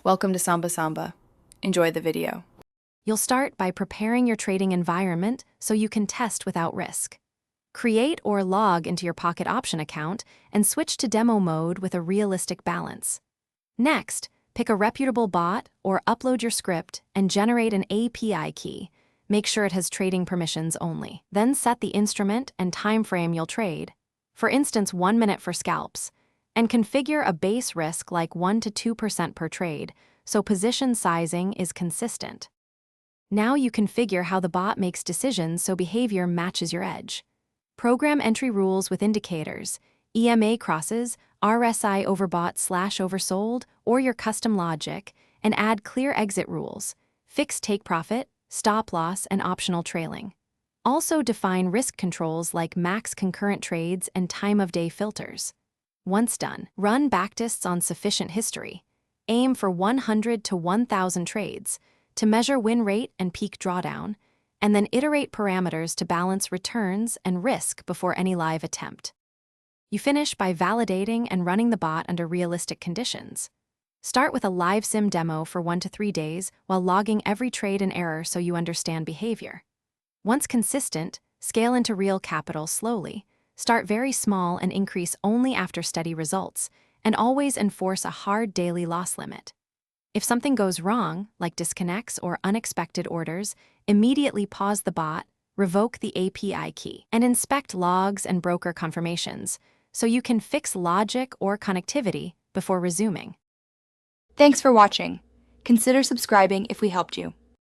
Welcome to Samba Samba. Enjoy the video. You'll start by preparing your trading environment so you can test without risk. Create or log into your Pocket Option account and switch to demo mode with a realistic balance. Next, pick a reputable bot or upload your script and generate an API key. Make sure it has trading permissions only. Then set the instrument and time frame you'll trade, for instance 1 minute for scalps, and configure a base risk like 1 to 2% per trade, so position sizing is consistent. Now you configure how the bot makes decisions so behavior matches your edge. Program entry rules with indicators, EMA crosses, RSI overbought/oversold, or your custom logic, and add clear exit rules, fix take profit, stop loss, and optional trailing. Also define risk controls like max concurrent trades and time of day filters. Once done, run backtests on sufficient history. Aim for 100 to 1,000 trades to measure win rate and peak drawdown, and then iterate parameters to balance returns and risk before any live attempt. You finish by validating and running the bot under realistic conditions. Start with a live sim demo for 1 to 3 days while logging every trade and error so you understand behavior. Once consistent, scale into real capital slowly. Start very small and increase only after steady results, and always enforce a hard daily loss limit. If something goes wrong, like disconnects or unexpected orders, immediately pause the bot, revoke the API key, and inspect logs and broker confirmations, so you can fix logic or connectivity before resuming. Thanks for watching. Consider subscribing if we helped you.